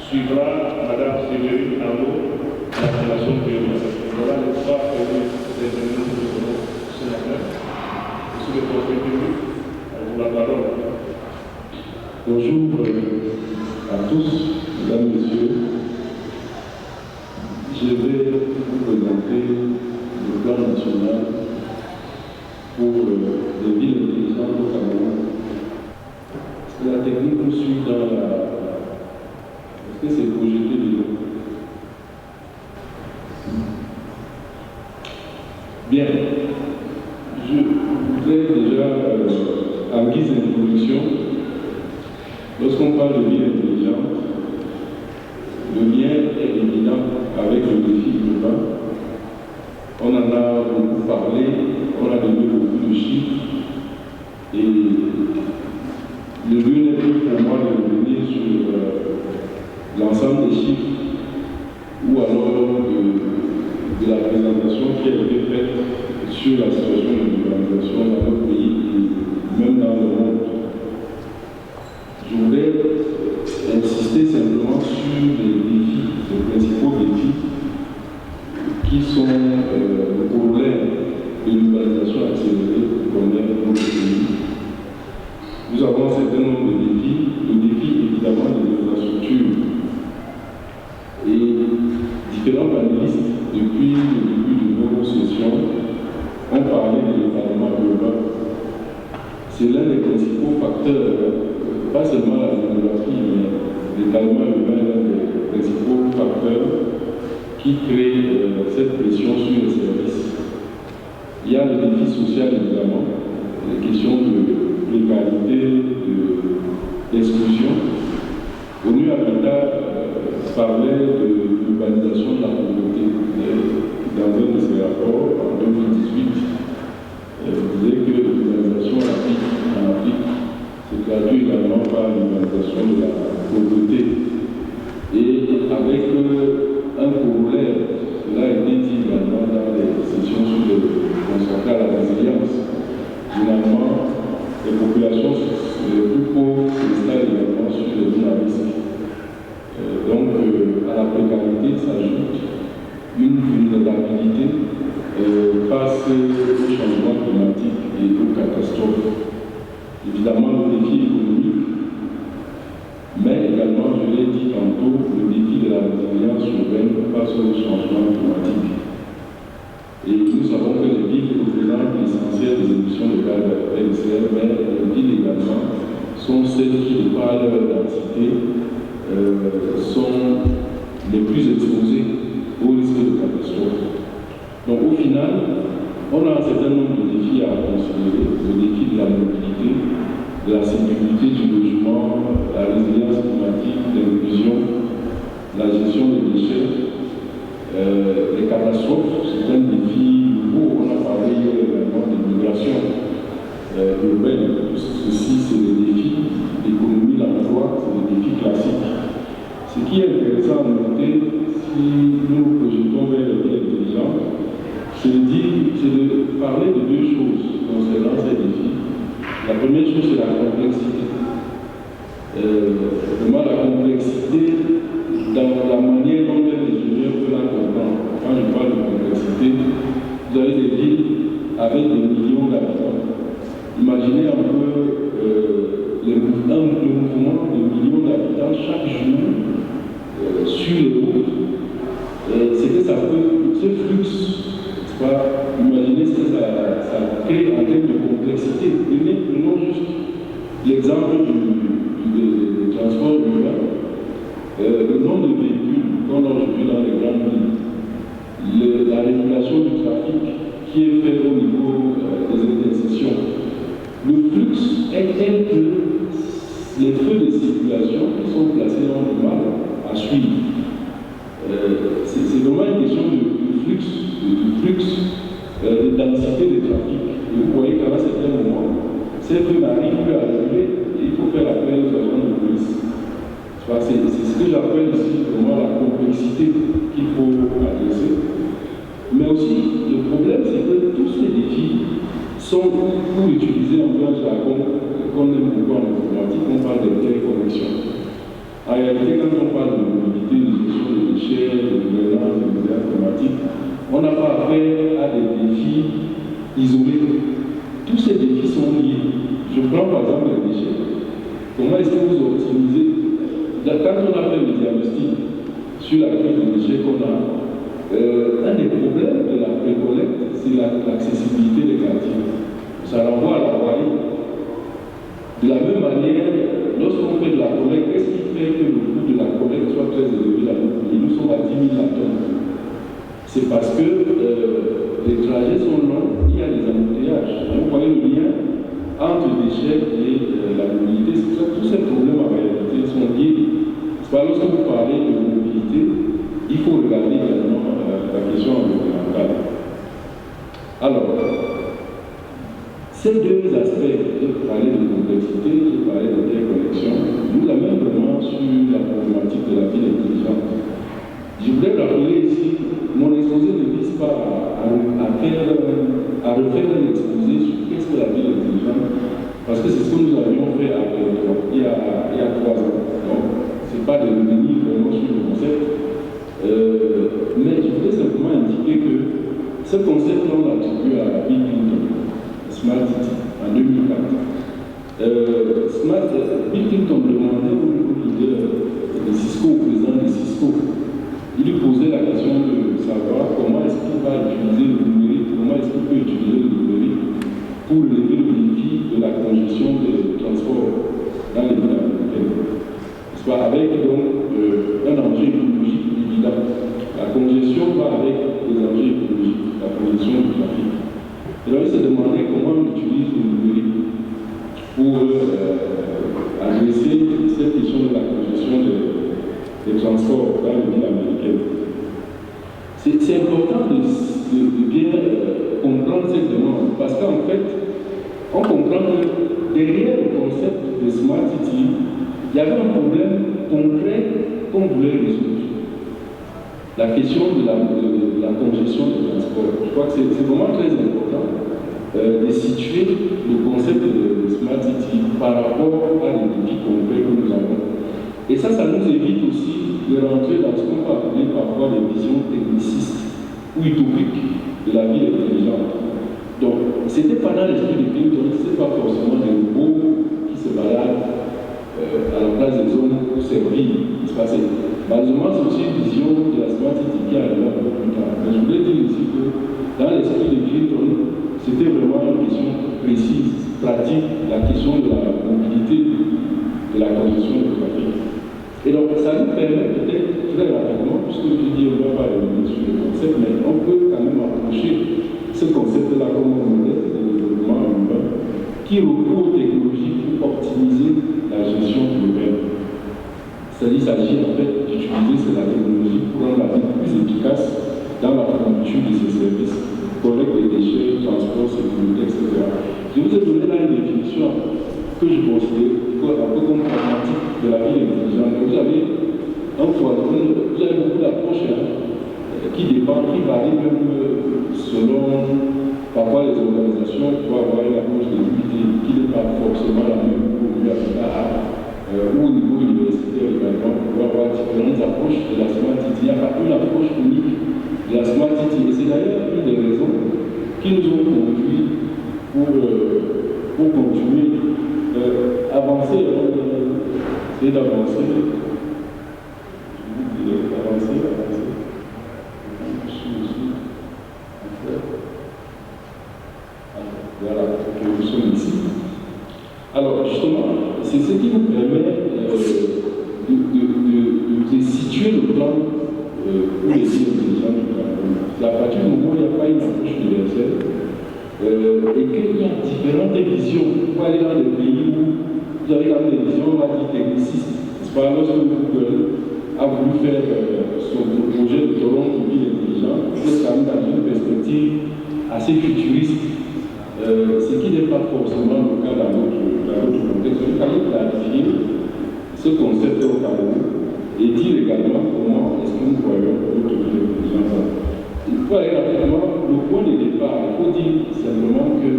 Suivra Mme Séverine Arnaud, la Fondation Théodore. Voilà les trois premiers intervenants que nous avons ce matin. Monsieur le conseil public, à vous la parole. Bonjour à tous, mesdames, messieurs. Je vais vous présenter le plan national pour les villes intelligentes au Cameroun. Est-ce que la technique nous suit dans la... Est-ce que c'est projeté de nous? Bien. Je voudrais déjà, en guise d'introduction, lorsqu'on parle de ville intelligente, le lien est évident avec le défi urbain. On en a beaucoup parlé, on a donné beaucoup de chiffres, et le lieu n'est plus pour moi de revenir sur l'ensemble des chiffres ou alors de la présentation qui a été faite sur la situation de l'urbanisation dans notre pays et même dans le monde. Je voudrais insister simplement sur les principaux défis qui sont le problème de l'urbanisation accélérée qu'on connaît dans notre pays. Nous avons un certain nombre de défis, le défi évidemment des infrastructures. Et différents panélistes, depuis le début de nos sessions, ont parlé de l'étalement urbain. C'est l'un des principaux facteurs, pas seulement la démographie, mais l'étalement urbain est l'un des principaux facteurs qui crée cette pression sur les services. Il y a le défi social évidemment, les questions de précarité, d'exclusion. ONU Habitat parlait de l'urbanisation de la pauvreté. Dans un de ses rapports, en 2018, disait que l'urbanisation en Afrique se traduit également par l'urbanisation de la pauvreté. Et avec un corollaire, cela a été dit également dans les sessions consacrées à la résilience. Finalement, les populations les plus pauvres s'installent également sur les zones à risque. Donc, à la précarité s'ajoute une vulnérabilité face au changement climatique et aux catastrophes. Évidemment, le défi économique, mais également, je l'ai dit tantôt, le défi de la résilience urbaine face au changement climatique. Et nous savons que les villes représentent l'essentiel des émissions de gaz à effet de serre, mais les villes également sont celles qui, de par leur densité, sont les plus exposées au risque de catastrophe. Donc au final, on a un certain nombre de défis à considérer, le défi de la mobilité, de la sécurité du logement, la résilience climatique, l'inclusion, la gestion des déchets, les catastrophes, c'est un défi nouveau. On a parlé également de migration urbaine. Ceci, c'est des défis d'économie, l'emploi, c'est des défis classiques. Ce qui est intéressant à noter, si nous nous projetons vers les villes intelligentes, c'est de parler de deux choses concernant ces défis. La première chose, c'est la complexité. Vraiment la complexité dans la manière dont les ingénieurs peuvent la comprendre. Quand je parle de complexité, vous avez des villes avec des millions d'habitants. Imaginez un peu le mouvement de millions d'habitants chaque jour sur les routes. C'est que ça peut, ce flux, imaginez ce que ça crée en termes de complexité. Prenons juste l'exemple du transport urbain. Le nombre de véhicules qu'on a aujourd'hui dans les grandes villes, la régulation du trafic qui est faite au niveau des intersections. Le flux est tel que les feux de circulation qui sont placés dans le mal à suivre. C'est vraiment une question de densité de trafic. Et vous voyez qu'à un certain moment, ces feux n'arrivent plus à réguler et il faut faire appel aux agents de police. C'est ce que j'appelle ici vraiment la complexité qu'il faut adresser. Mais aussi, le problème, c'est que tous ces défis sont, pour utiliser un peu un jargon qu'on aime beaucoup en informatique, on parle d'interconnexion. En réalité, quand on parle de mobilité, de gestion des déchets, de gouvernance, de désert climatique, on n'a pas affaire à des défis isolés. Tous ces défis sont liés. Je prends par exemple les déchets. Comment est-ce que vous optimisez? Quand on a fait le diagnostic sur la crise des déchets qu'on a, un des problèmes de la précollecte, c'est l'accessibilité des quartiers. Ça renvoie à la voirie. De la même manière, lorsqu'on fait de la collecte, qu'est-ce qui fait que le coût de la collecte soit très élevé dans notre pays? Nous sommes à 10 000 la tonne. C'est parce que les trajets sont longs, il y a des embouteillages. Vous voyez le lien entre les déchets et la mobilité. C'est pour ça que tous ces problèmes en réalité sont liés. C'est pas lorsque vous parlez de mobilité, il faut regarder également la question environnementale. Alors, ces deux aspects, j'ai parlé de complexité, j'ai parlé d'interconnexion, nous amènent vraiment sur la problématique de la ville intelligente. Je voudrais rappeler ici, mon exposé ne vise pas à refaire un exposé sur qu'est-ce que la ville intelligente, parce que c'est ce que nous avions fait il y a 3 ans. Donc, ce n'est pas de revenir vraiment sur le concept, mais je voudrais simplement indiquer que ce concept, on l'a attribué à Bill Clinton, Smart City, en 2004. Bill Clinton demandait au leader de Cisco, au président de Cisco, il lui posait la question de savoir comment est-ce qu'il va utiliser le numérique, comment est-ce qu'il peut utiliser le numérique pour relever le défi de la congestion des transports dans les villes américaines. Avec donc un enjeu écologique évident. La congestion va avec des enjeux écologiques, la congestion du trafic. Et donc il se demandait comment on utilise le numérique pour adresser cette question de la congestion des transports dans les villes américaines. C'est important de bien comprendre cette demande, parce qu'en fait, on comprend que derrière le concept de Smart City, il y avait un problème concret qu'on voulait résoudre. La question de la congestion des transports. Je crois que c'est vraiment très important de situer le concept de Smart City par rapport à des défis concrets que nous avons. Et ça nous évite aussi de rentrer dans ce qu'on peut appeler parfois des visions technicistes ou utopiques de la vie intelligente. Donc, c'était pas dans l'esprit de Clinton, ce n'est pas forcément des robots qui se baladent à la place des hommes pour servir. Malheureusement, c'est aussi une vision de la Smart City qui arrive un peu plus tard. Mais je voulais dire ici que dans l'esprit de Clinton, c'était vraiment une question précise, pratique, la question de la mobilité, de la congestion du trafic. Et donc, ça nous permet peut-être très rapidement, puisque je dis on ne va pas revenir sur le concept, mais on peut quand même approcher ce concept-là comme un modèle de développement urbain qui recourt aux technologies pour optimiser la gestion urbaine. C'est-à-dire qu'il s'agit en fait d'utiliser la technologie pour rendre la vie plus efficace dans la fourniture de ces services, collecte des déchets, transport, sécurité, etc. Je vous ai donné là une définition que je considère un peu comme pragmatique de la ville intelligente. Vous avez vous avez beaucoup d'approches qui dépendent, qui varient même selon parfois les organisations pour avoir une approche de l'unité qui n'est pas forcément la même pour l'UAPA ou au niveau universitaire également, pour avoir différentes approches de la Smart City. Il n'y a pas une approche unique de la Smart City. Et c'est d'ailleurs une des raisons qui nous ont conduit pour continuer avancer, essayer d'avancer. Voilà, nous sommes ici. Alors, justement, c'est ce qui nous permet de situer le plan pour les villes intelligentes du Cameroun. À partir du moment où il n'y a pas une approche universelle, et qu'il y a différentes visions, pour aller dans des pays où vous avez quand même des visions, on va dire, technicistes. C'est pas lorsque Google a voulu faire son projet de Toronto ville intelligente, c'est quand même dans une perspective assez futuriste. Ce qui n'est pas forcément le cas dans notre contexte. Il fallait clarifier ce concept au Cameroun et dire également comment est-ce que nous voyons notre ville intelligente. Il faut aller rapidement, le point de départ, il faut dire simplement que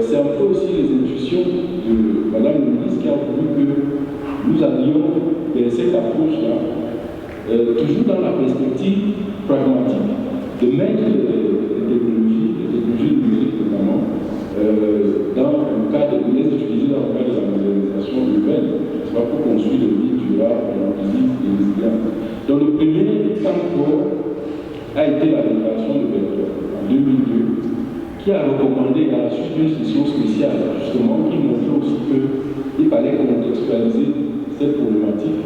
c'est un peu aussi les intuitions de Madame le ministre qui a voulu que nous allions vers cette approche-là, toujours dans la perspective pragmatique, de mettre les technologies numériques notamment, dans le cadre, de les utiliser dans le cadre de la modernisation urbaine, pour construire des villes durables, inclusives et résilientes. Donc le premier temps fort a été la déclaration de Berthold en 2002, qui a recommandé à la suite d'une session spéciale, justement, qui montrait aussi qu'il fallait contextualiser cette problématique.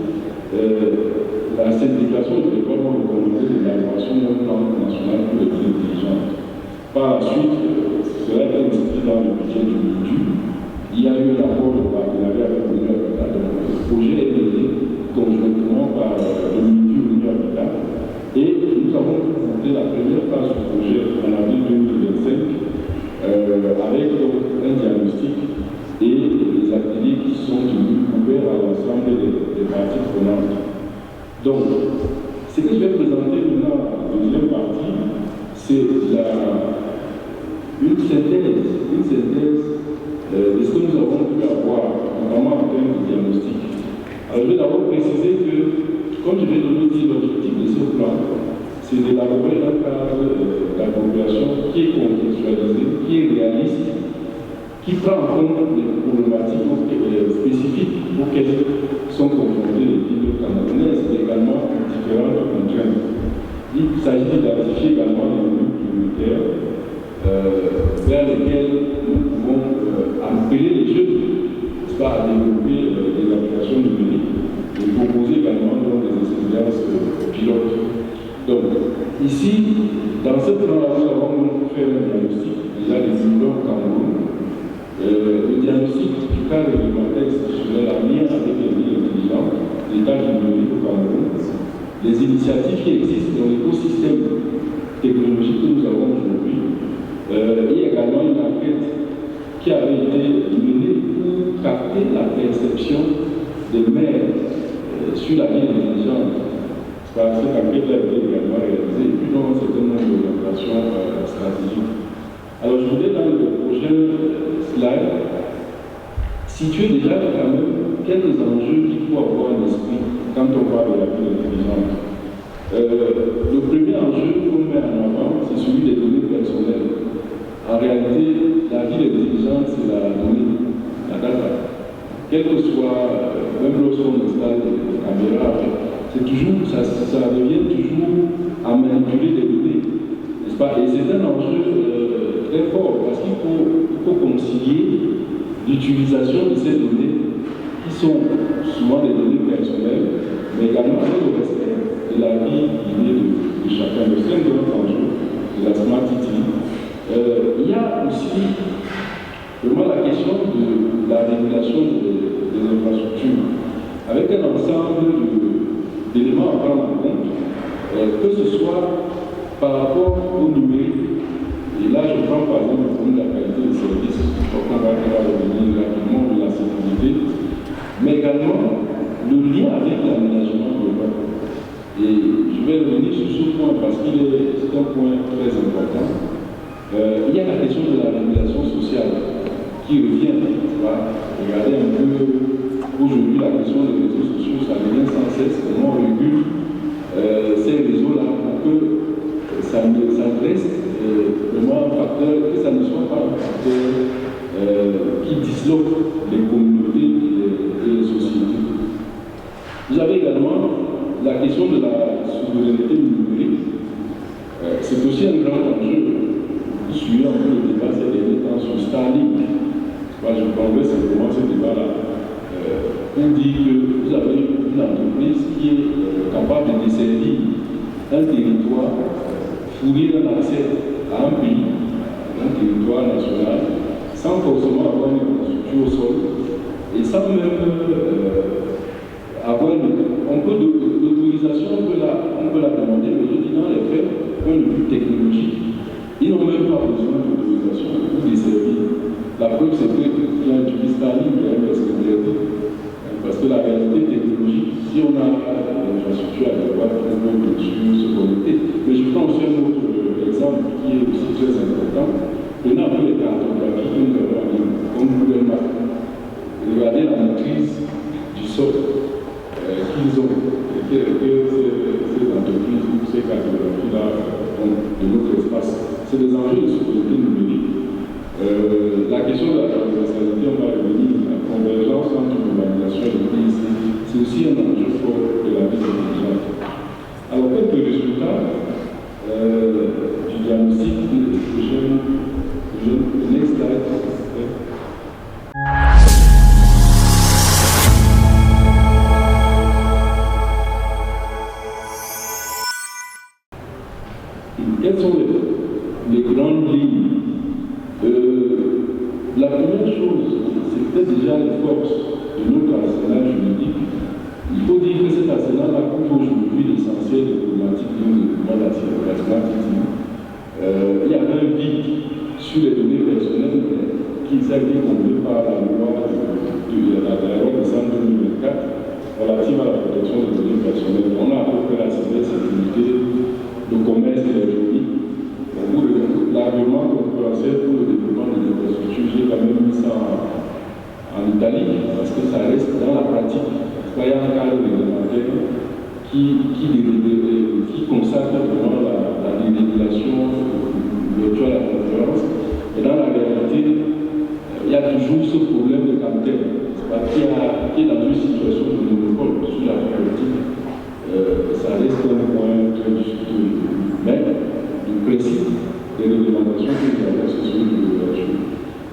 Cette déclaration de Berthold a recommandé l'élaboration d'un plan national pour les villes intelligentes. Par la suite, cela a été inscrit dans le budget du MINDU. Il y a eu un accord de partenariat avec l'Union Habitat. Donc, le projet est mené conjointement par le MINDU et l'Union Habitat. Et nous avons présenté la première phase du projet en avril 2025 avec donc, un diagnostic et des ateliers qui sont tenus ouverts à l'ensemble des parties prenantes. Donc, ce que je vais présenter maintenant en deuxième partie, c'est une synthèse de ce que nous avons pu avoir, notamment en termes de diagnostic. Alors, je vais d'abord préciser que, comme je vais vous dire, l'objectif de ce plan, c'est d'élaborer un cadre d'appropriation qui est contextualisé, qui est réaliste, qui prend en compte des problématiques spécifiques auxquelles sont confrontées les villes camerounaises, mais également différentes contraintes. Il s'agit d'identifier également les milieux prioritaires vers lesquels nous pouvons appeler les jeunes à développer des applications numériques et proposer également des expériences pilotes. Donc, ici, dans ce plan-là, nous avons fait un diagnostic déjà des immeubles au Cameroun. Le diagnostic du cadre réglementaire institutionnel en lien avec les villes intelligentes, l'état numérique au Cameroun, les initiatives qui existent dans l'écosystème technologique que nous avons aujourd'hui. Il y a également une enquête qui avait été menée pour capter la perception des maires sur la ville intelligente. Cette enquête a été également réalisée et puis dans un certain nombre d'orientations stratégiques. Alors je voudrais dans le prochain slide situer déjà quand même quelques enjeux qu'il faut avoir à l'esprit quand on parle de la ville intelligente. Le premier enjeu qu'on met en avant, c'est celui des données personnelles. En réalité, la ville intelligente, c'est la donnée, la data. Quel que soit, même lorsqu'on installe des caméras, c'est toujours, ça revient toujours à manipuler des données, n'est-ce pas? Et c'est un enjeu très fort parce qu'il faut concilier l'utilisation de ces données qui sont souvent des données personnelles, mais également avec le respect de la vie privée de chacun. C'est un grand enjeu de la Smart City. Il y a aussi vraiment la question de la régulation des infrastructures, avec un ensemble d'éléments à prendre en compte, que ce soit par rapport au numérique, et là je prends par exemple le problème de la qualité des services, on va revenir rapidement de la sécurité, mais également le lien avec l'aménagement global. Et je vais revenir sur ce point parce que c'est un point très important. Il y a la question de la régulation sociale qui revient. Regardez un peu aujourd'hui la question des réseaux sociaux, ça revient sans cesse. Comment on régule ces réseaux-là pour que ça reste vraiment un facteur, que ça ne soit pas un facteur qui disloque les communautés et les sociétés. Vous avez également la question de la souveraineté numérique. C'est aussi un grand enjeu. Vous suivez un peu le débat ces derniers temps sur Starlink. Je prendrai simplement ce débat-là pour dire que vous avez une entreprise qui est capable de desservir un territoire, fournir un accès à un pays, un territoire national, sans forcément avoir une infrastructure au sol et sans même avoir l'autorisation, on peut la demander, mais je dis dans les faits, point de vue technologique, ils n'ont même pas besoin d'autorisation pour desservir. La preuve, c'est qu'il y a du Starlink parce que la réalité technologique, si on a l'infrastructure adéquate, on peut bien sûr se connecter. Mais je prends aussi un autre exemple qui est aussi très important. Prenez un peu les cartographies que nous avons en ligne, comme Google Maps. Regardez la maîtrise du sol qui de notre espace. C'est des enjeux de sécurité numérique. La question de la transversalité, on va revenir, la convergence entre l'urbanisation et le pays, c'est aussi un enjeu fort de la vie intelligente. Alors, quelques résultats du diagnostic que je next slide. Quelles sont les grandes lignes? La première chose, c'est peut-être déjà les forces de notre arsenal juridique. Il faut dire que cet arsenal-là couvre aujourd'hui l'essentiel des problématiques du développement de la smart city. Il y avait un vide sur les données personnelles qui a été comblé par la loi de décembre 2024 relative à la protection des données personnelles. On a à peu près la cybersécurité, le commerce électronique. L'argument concurrentiel pour le développement des infrastructures, j'ai quand même mis ça en Italie, parce que ça reste dans la pratique. Il y a un cadre réglementaire qui consacre vraiment la dérégulation virtuelle à la concurrence. Et dans la réalité, il y a toujours ce problème de caractère, qui est dans une situation de monopole sur la politique. Ça reste un point très difficile. Mais le principe des réglementations que nous avons, c'est celui de l'ouverture.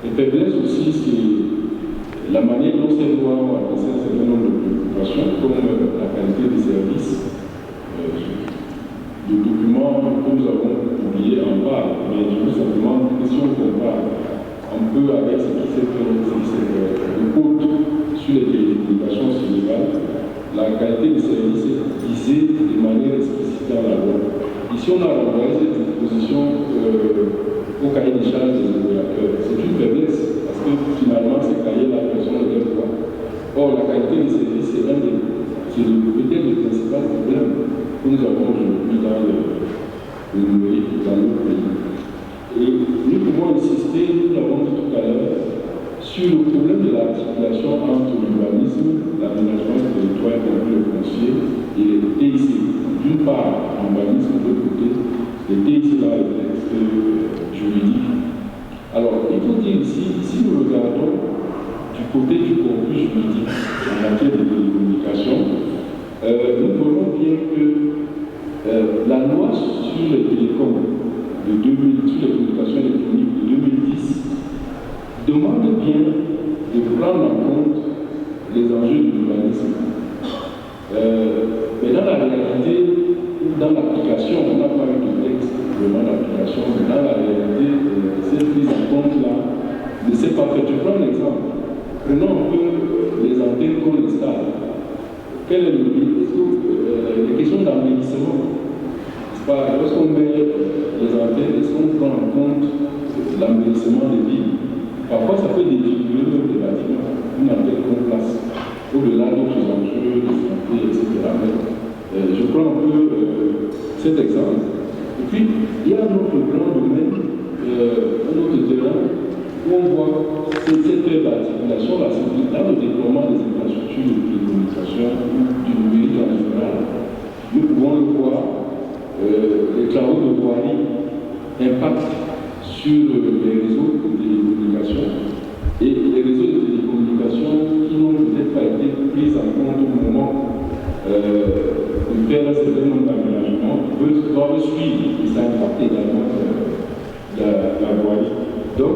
Les faiblesses aussi, c'est la manière dont ces lois ont adressé un certain nombre de préoccupations, comme la qualité des services. Le document que nous avons publié en parle, mais je veux simplement que si on compare un peu avec ce qui s'est fait, le code sur les télécommunications sénégales, la qualité des services est visée de manière explicite dans la loi. Ici, on a renvoyé cette disposition au cahier des charges des opérateurs. C'est une faiblesse, parce que finalement, ces cahiers-là, personne ne les voit. Or, la qualité des services, c'est peut-être le principal problème que nous avons aujourd'hui dans le numérique, dans notre pays. Et nous pouvons insister, nous l'avons dit tout à l'heure, sur le problème de l'articulation entre l'urbanisme, l'aménagement du territoire, le foncier et les TIC. D'une part, l'urbanisme, de l'autre côté, les TIC dans le texte juridique. Alors, il faut dire ici, si nous regardons du côté du corpus juridique en matière de télécommunications, nous voyons bien que la loi sur les télécoms sur les communications électroniques de 2010 demande bien de prendre en compte les enjeux de l'urbanisme. Mais dans la réalité, dans l'application, on n'a pas eu de texte vraiment d'application, mais dans la réalité, cette prise en compte-là ne s'est pas faite. Je prends un exemple. Prenons un peu les antennes qu'on installe. Quel est les questions d'embellissement? Lorsqu'on met les antennes, est-ce qu'on prend en compte l'embellissement des villes? Parfois, ça peut défigurer les bâtiments, une antenne qu'on place au-delà d'autres enjeux de santé, etc. Mais je prends un peu cet exemple. Et puis, il y a un autre grand domaine, un autre terrain, où on voit cette articulation, dans le déploiement des infrastructures de télécommunication du numérique en général. Nous pouvons le voir, les travaux de voirie impactent sur les réseaux de télécommunications et les réseaux de télécommunications qui n'ont peut-être pas été pris en compte au moment de faire un certain nombre d'aménagements doivent suivre et ça impacte également la voirie. Donc,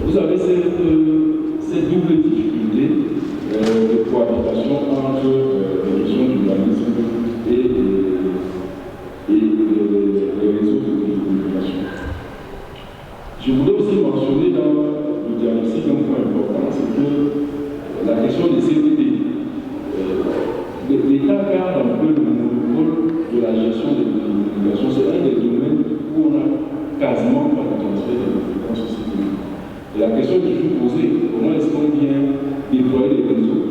vous avez cette double difficulté de cohabitation entre les questions d'urbanisme et les réseaux de télécommunications. Je voulais aussi mentionner dans le diagnostic un point important, c'est que la question des CDD. L'État garde un peu le monopole de la gestion des télécommunications. C'est un des domaines où on a quasiment pas de transfert de compétences sociétés. Et la question que je vous posais, comment est-ce qu'on vient déployer les réseaux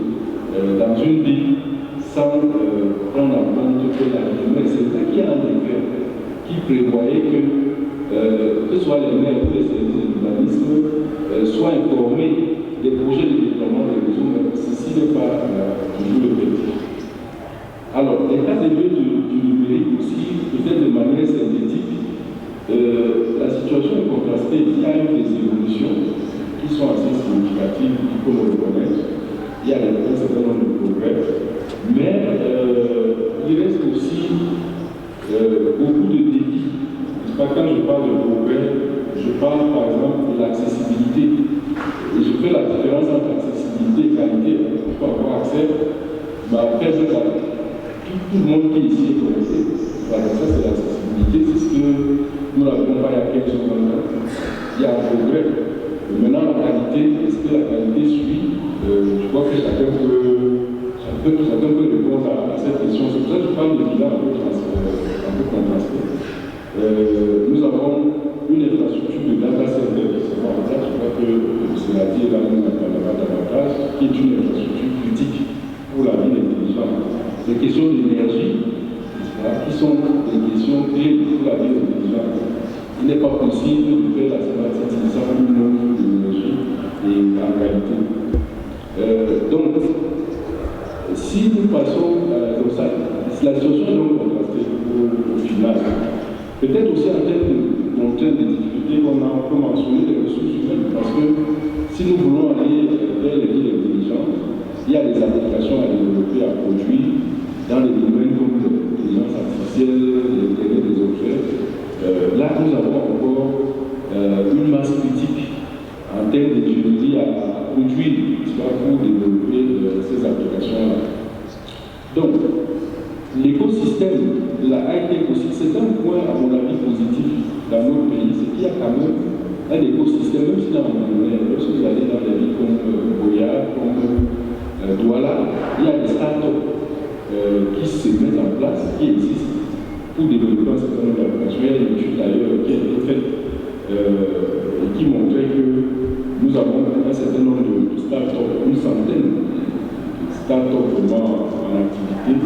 dans une ville sans prendre en compte que la ville, c'est ça qui a un décret qui prévoyait que ce soit les maires ou les services de l'urbanisme soient informés des projets de déploiement des réseaux, mais ceci n'est pas toujours le cas. Alors, l'état des lieux du numérique aussi, peut-être de manière synthétique, parle par exemple de l'accessibilité. Et je fais la différence entre accessibilité et qualité. Il faut avoir accès, mais après, tout le monde qui est ici est connecté. Voilà, ça c'est l'accessibilité, c'est ce que nous n'avons pas il y a quelques jours maintenant. Il y a un progrès. Maintenant, la qualité, est-ce que la qualité suit? Je crois que chacun peut répondre à cette question. C'est pour ça que je parle de bilan un peu contrasté. Nous avons une infrastructure de data center qui se met en place. Je crois que c'est la dit là, nous n'avons pas davantage, qui est une infrastructure critique pour la ville intelligente. Les questions d'énergie, qui sont des questions clés pour la ville intelligente. Il n'est pas possible de faire la smart city sans une nombre d'énergie et en qualité. Donc, si nous passons comme ça, la situation est donc contrastée au final. Peut-être aussi en termes de contraintes, des difficultés qu'on a mentionné, les ressources humaines, parce que si nous voulons aller vers les villes intelligentes, il y a des applications à développer, à produire dans les domaines comme l'intelligence artificielle, l'intérêt des objets. Là, nous avons encore une masse critique en termes d'ingénierie à produire, pour développer ces applications-là. Donc, l'écosystème de la high-tech aussi, c'est un point, à mon avis, positif dans notre pays, c'est qu'il y a quand même un écosystème, même si dans le domaine, lorsque vous allez dans des villes comme Goya, comme Douala, il y a des startups qui se mettent en place, qui existent pour développer un certain nombre d'applications. Il y a une étude d'ailleurs qui a été faite et qui montrait que nous avons un certain nombre de startups, une centaine de startups vraiment en activité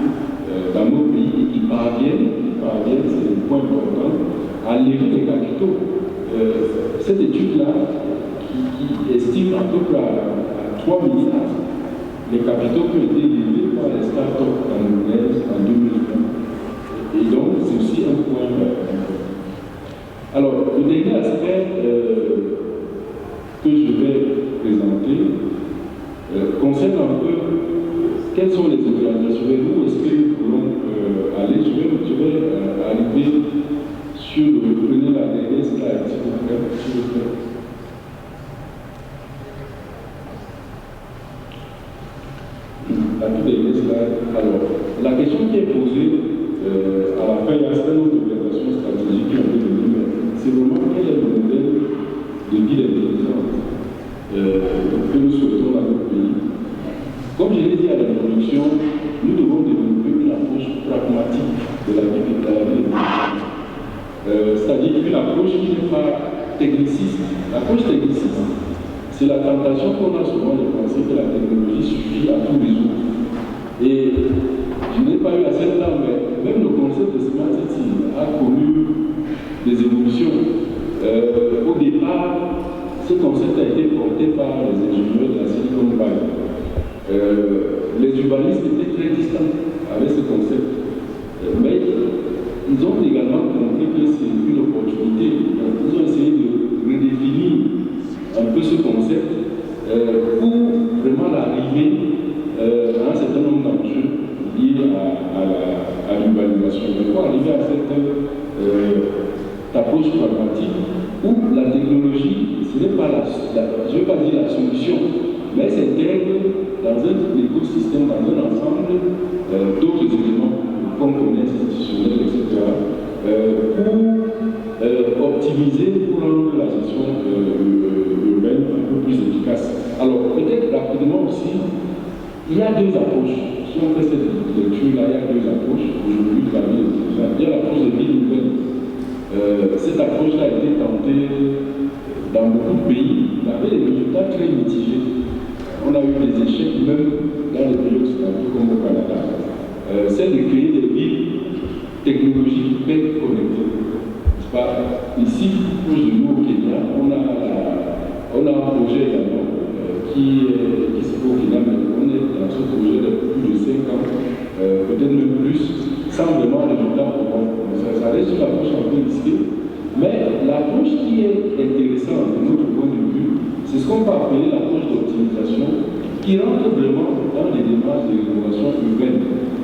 dans nos pays et qui parviennent, c'est un point important, à lever les capitaux. Cette étude-là, qui estime à peu près à 3 milliards les capitaux qui ont été levés par les startups camerounaises en 2020. Et donc, c'est aussi un point important. Alors, le dernier aspect que je vais présenter concerne un peu quelles sont les organisations et où est-ce que nous voulons aller. Je vais arriver sur le prenez la dernière slide, s'il vous plaît. La toute dernière slide. Alors, la question qui est posée à la fin, il y a un certain nombre d'orientations stratégiques qui ont été données, mais c'est vraiment quel est le modèle de ville intelligente que nous souhaitons dans notre pays. Comme je l'ai dit à l'introduction, nous devons développer une approche pragmatique de la vie intelligente. C'est-à-dire une approche qui n'est pas techniciste. L'approche techniciste, c'est la tentation qu'on a souvent de penser que la technologie suffit à tout résoudre. Et je n'ai pas eu assez de temps, mais même le concept de Smart City a connu des évolutions. Au départ, ce concept a été porté par les ingénieurs de la Silicon Valley. Les urbanistes étaient très distants avec ce concept. Mais ils ont également compris que c'est une opportunité. Donc, ils ont essayé de redéfinir un peu ce concept pour vraiment l'arriver à un certain nombre d'enjeux liés à l'urbanisation. Mais pour arriver à cette approche pragmatique où la technologie, ce n'est pas je ne veux pas dire la solution, mais elle s'intègre dans un écosystème, dans un ensemble d'autres éléments qu'on connaît, institutionnels, etc., pour optimiser, pour rendre la gestion urbaine un peu plus efficace. Alors, peut-être rapidement aussi, il y a deux approches. Si on fait cette lecture-là, il y a deux approches aujourd'hui de la ville intelligente. Il y a l'approche de ville nouvelle. Cette approche-là a été tentée dans beaucoup de pays, mais avec des résultats très mitigés. On a eu des échecs même dans les pays occidentaux comme au Canada. Celle de créer des villes technologiques bien connectées. Ici, proche de nous au Kenya, on a un projet également qui se fait au Kenya, mais on est dans ce projet depuis plus de 5 ans, peut-être même plus, sans vraiment résultat pour moi. Ça reste une approche un peu risquée, mais l'approche qui est intéressante de notre point de vue, c'est ce qu'on peut appeler l'approche d'optimisation, qui rentre vraiment dans les démarches de rénovation urbaine,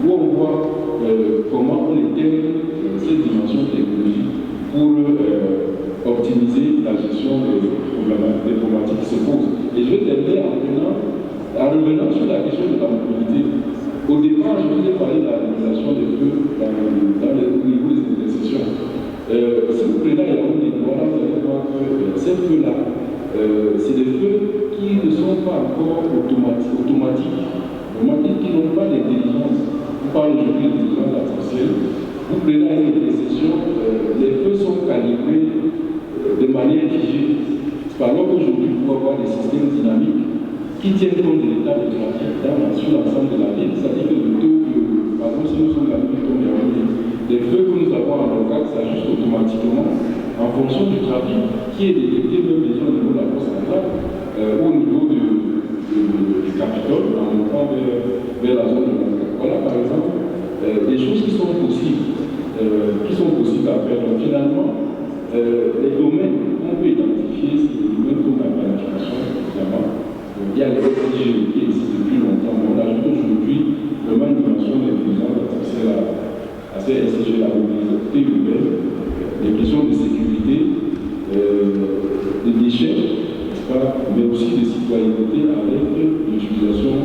où on voit comment on intègre cette dimension technologique pour optimiser la gestion maintenant, sur la question de la mobilité, au départ, je vous ai parlé de la réalisation des feux dans le niveau des intersections. Si vous prenez la route des Douala, vous allez voir que ces feux-là, c'est des feux qui ne sont pas encore automatiques, qui n'ont pas d'intelligence. Vous parlez aujourd'hui d'intelligence artificielle. Vous prenez une intersection, les feux sont calibrés de manière figée. Alors qu'aujourd'hui, vous pouvez avoir des systèmes dynamiques qui tiennent compte de l'état de trafic sur l'ensemble de la ville. C'est-à-dire que le taux, par exemple, si nous sommes à 1000 tonnes, les feux que nous avons en local s'ajustent automatiquement en fonction du trafic qui est détecté même déjà au niveau de la poste centrale ou au niveau du Capitole en montant vers la zone de Montréal. Voilà par exemple des choses qui sont possibles à faire. Donc finalement, les domaines qu'on peut identifier, c'est des domaines comme la planification, évidemment. Il y a les SDG qui existent depuis longtemps. On ajoute aujourd'hui vraiment une dimension d'intelligence artificielle à ces SDG, la mobilité urbaine, les questions de sécurité, des déchets, mais aussi de citoyenneté avec l'utilisation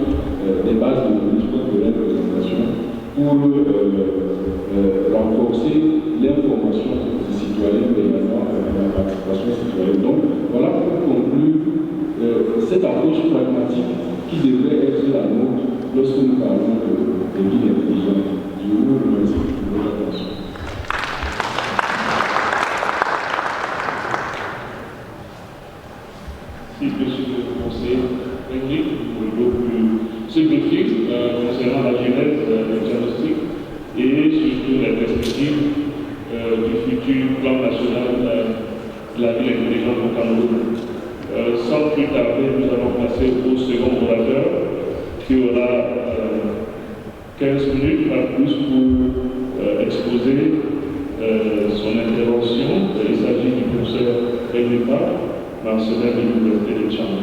des bases de données de représentation pour renforcer l'information des citoyens, mais également la participation citoyenne. Donc, voilà pour conclure cette approche pragmatique qui devrait être la nôtre lorsque nous parlons de villes intelligentes. Je vous remercie pour votre attention. Si monsieur le conseiller technique, ce briefing concernant la genèse du diagnostic et surtout les perspectives du futur plan national de la ville intelligente au Cameroun. Sans plus tarder, nous allons passer au second orateur qui aura 15 minutes, pas plus, pour exposer son intervention. Il s'agit du professeur Elipa, mentionnaire de l'Université de Tchang.